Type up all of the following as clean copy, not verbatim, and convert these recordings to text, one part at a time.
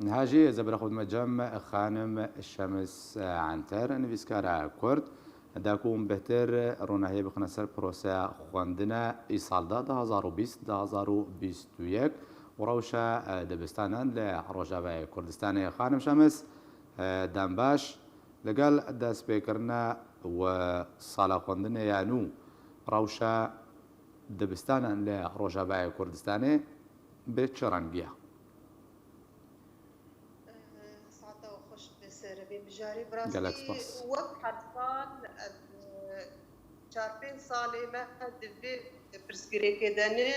هاجي زبر خود مجمع خانم الشمس عنتر نویسکارا کرد داکوم بهتر روناهی بخنا سر پروسه خواندنا ای سال ده 2020 وروشا دبستانان لروجاوی کردستان خانم شمس دنباش لقال داس بيكرنا وصالة خواندنا يانو روشا دبستانان لروجاوی کردستان بچرانگیه ساعتها وخش بسربي بجاري قالك براستي سباس وقت حرفان چارپین سالی ما دوی برسگری کردنه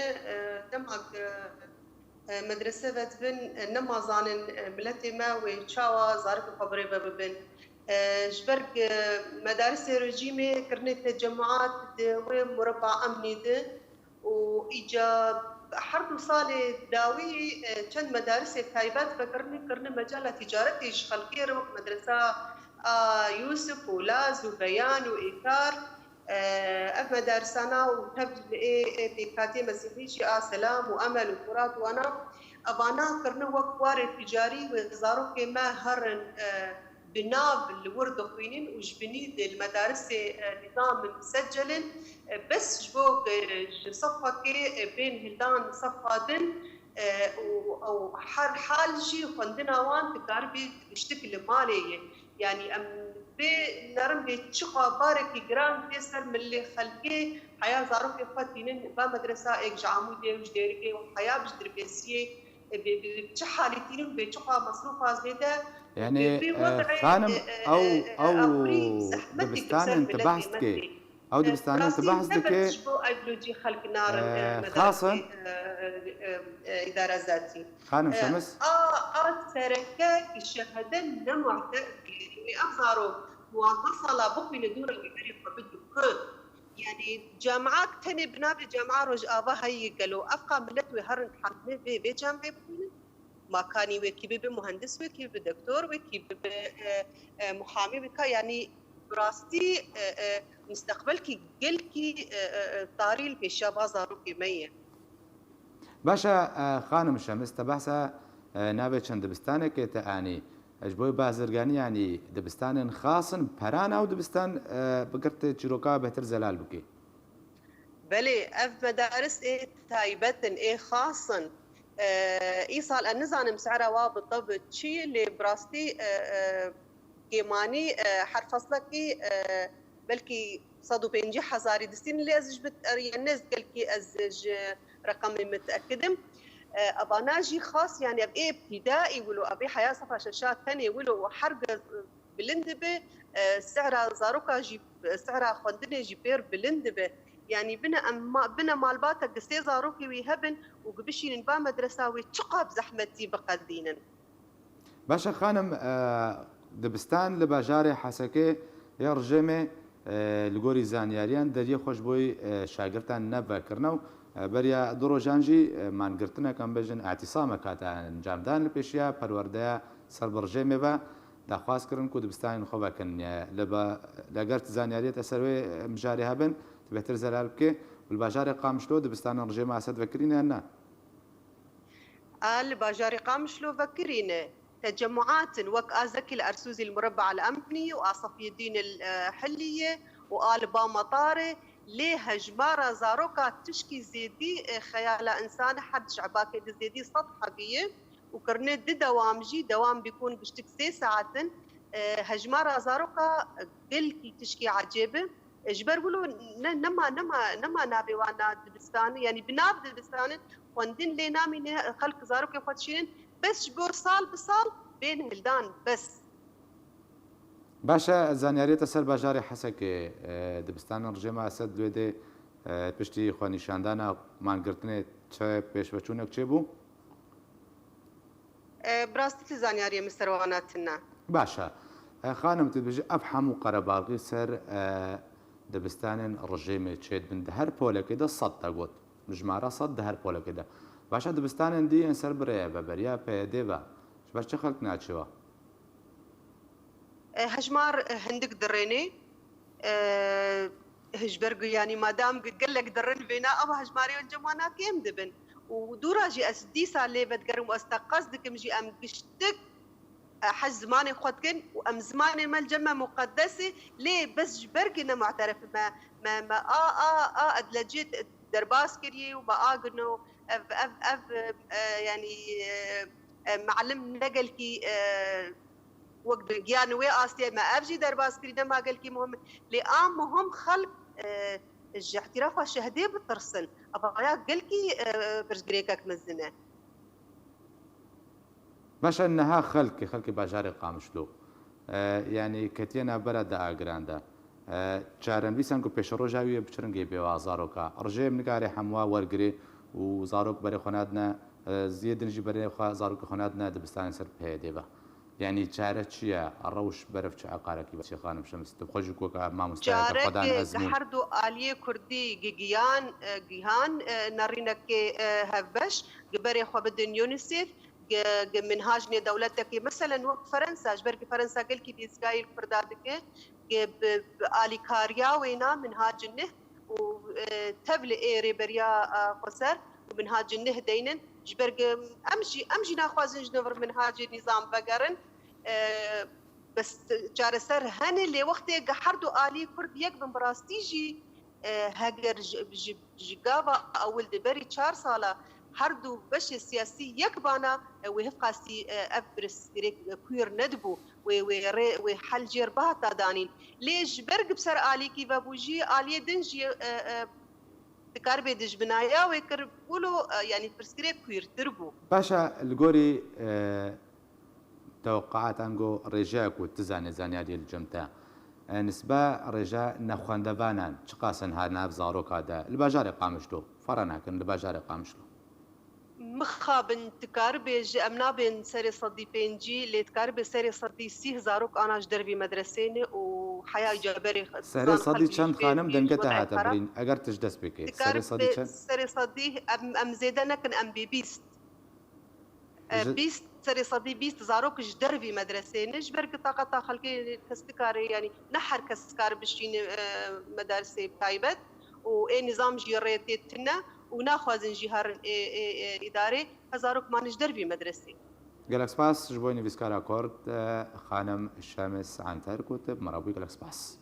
دماغ مدرسه بتبن نمازان ملتي ما ويتشاوا زارك خبري ببن جبرك مدارس رجيمي كرنت تجمعات ومربع أمني ده وإجا حرب صالي داوي كان مدارس تايبات كرن مجال تجارة يشغل كير مدرسة يوسف ولاز وبيان وإيثار أف مدارسنا وتبدل بكاتي مسيحيشي سلام وأمل وفرات وأنا أبانا كرنا وكوار تجاري وزارو كما هرن بناب الورد خوينين وجبني المدارس نظام مسجل بس جبوك صفة كي بين هلدان صفة دن أو حال شي خندنا وان تقاربي تشتكل مالي يعني أم نرم بتشقى بارك جرام تسر من اللي خلقي حياة زاروك فتينين بمدرسة إك جامودة وجديرك وحياة بجدربيسية بتشحالتين بتشقى مصروف هذا يعني بوضع خانم او أخري زحمتي دبستان كسر انت بلدي بحثت كي مثلي او دبستان انت براسي بحثت نبت كي شبو أيديولوجي خلق نار خاصا مدرسة إدارة ذاتي خانم شمس سركة الشهادة نمعتقد يعني أخزارو وتصل بقي ندور الإداري فبدو كل يعني جامعات تاني بنابي جامعة رج آبا هاي قالوا أفقا ملت وهرن حقني بجامعة بقينا ما كاني وكي بمهندس وكي بدكتور وكي بمحامي وكا يعني براستي مستقبلك قلكي طاري البيشا بازارو كمية باشا خانم شمس تبحث نابي چند دبستانك تاني اجبوي بازرگاني يعني دبستان خاص پران او دبستان بقرت چروكا بهتر زلال بكي بلي اف مدارس تايبتن خاصا ايصال النظام مسعره وا بالضبط شيء اللي براستي كيماني حرف فصلكي بلكي صدو بينجي حزاري دستين اللي ازج الناس قالكي ازج رقمي متاكدم اباناجي خاص يعني ابي ابتدائي ولو ابي حياه صفا شاشات ثانيه ولو حرق بلندبه سعرها زاروكا جي سعرها خندني جيبير بلندبه يعني بنا مالباتا قسي زاروكي ويهبن وقبشين با مدرسة ويتشقى بزحمتي بقدينا باشا خانم دبستان لباجاري حسكي يرجمي لگۆری زانیاریان دەریە خۆش بۆی شاگرتان نەبکردنەوە بەریا دڕۆژانجی مانگرتنەکەم بژن ئاتیسامە کاتە ئەنجامدان لە پێشیا پەروەردەیە سەربڕژێمێ بە داخوازکردن و دبستانی خۆ بکەن لەگەر زانیاریێتە سەروێ مژارێ هەبن بهتر زەرار بکێ باژارێ قامشلۆ دبستانە ڕژێمە ئاسەد بکرینە نا الباجاري قامشلو فكرينه تجمعات وك زكي الأرسوزي المربع الأمني وصفي الدين الحلية وآل باما طاري ليه جمارة زاروكا تشكي زيدي خيال إنسان حد شعباك زيدي سطحة بيه وكرنت دوام دوام بيكون بشتك 6 ساعات هجمارة زاروكا قلكي تشكي عجيبة جبر بلو نما نابي وانا دبستان يعني بناب دبستان وندين لي نامي خلق زاروكا فتشين بس بور سال بسال بين هلدان بس باشا زانیاریێتە سەر باژاری حەسەکێ دبستان ڕژێمە ئەسەد دوێدێ پشتی خۆنیشاندانە مانگرتنێت پێشبەچوونێک چێ بوو براستي زانيارية مسترواناتنا باشا خانم تبژ ئەف هەموو قەرەباڵغی سەر دەبستانên ڕژێمێ چێت بن هەر پۆلەکەدا 100 دەگوت ژمارە 100 هەر پۆلەکەدا باشە دەبستانên دیەن سەر برەیە بە بەریا پێدێبە بەر چه خەڵک ناچەوە هجمار هندك دريني هجبرق يعني مادام قال لك درن بينا او هجماري والجمانا كيم دبن ودورا جي أسديسا اللي بتقرم وأستقصدك مجي أم قشتك حج زماني خدكن وأم زماني ما الجمع مقدسة ليه بس جبرقنا معترف ما أدلجيت درباس كريه وبقاقنو أف يعني معلم نقل كي وقت يعني وي آسيا ما أفجي درباس كريه ما قال كي مهم لآم مهم خلق اعتراف الشهدية بالترسل أبغى قال كي برجريكك مزنة باش انها خلقي باجاري قامشلو يعني كتينا بردا اجراندا چارن ویسان کو پێشڕۆ ژاویە بچرنگی بێوا زارۆکە ڕژێ منگاری هەمووا وەرگێ و زارۆک بەرێ خۆنادنە زیە دنجی بەرێ زارۆکە خۆنادنە دەبستانی سەر پێ دێبە یعنی چارە چییە ڕەوش بەرەف چ عقارەکی بەچی خانم شەمس خۆش کۆکە مامۆستای خۆدان ئەزمون هەردوو عالیە کوردی گیهان نەڕینەکێ هەڤەش گبەرێ خۆ بدن یونیسف منهاج دولتك مثلا وقت فرنسا جبرك فرنسا قال كي بيزغايل فردادك بآلي كاريا وينا منهاج النه وتبل ريبريا خسر ومنهاج النه دينن جبرك امشي ناخوازن جنور منهاج النظام بقرن بس جارسر هن اللي وقت حردو آلي كرد يك بمبراستيجي هاجر جيجابا اول دبري 4 ساله هردو بش السياسي يكبانا وهفقاسي أبرس كوير ندبو وحل جيرباتا دانين ليش برق بسر آلي كي بابوجي آلي دنجي تكاربي دج بنايا ويكربولو يعني برسكري كوير تربو باشا الجوري توقعات انجو رجاك وتزاني زانيادي الجمتا نسبة رجاء نخواندبانان چقاسن ها ناف زاروك هذا الباجاري قامشلو فرنا كن الباجاري قامشلو مخابن تكاربج امنا بين سري صدي بنجي اللي تكارب سري صدي 3000 انا دربي مدرسين وحياه جابري سري صدي چند خانم دنگته هاته برين اگر تجدس بك سري صدي چند سري صدي ام زيدنا كن ام بيست بيست سري صدي بيست زاروك دربي مدرسين جبرك طاقه خلقي كستكاري يعني نحر كسكار بشين مدارس تايبت و نظام جيريتنا وناخذ جهار اداري هزاروك ما نجدر في مدرسه جالكس باس جبويني فيسكارا كورد خانم الشامس عنتر كتب مرابي جالكس باس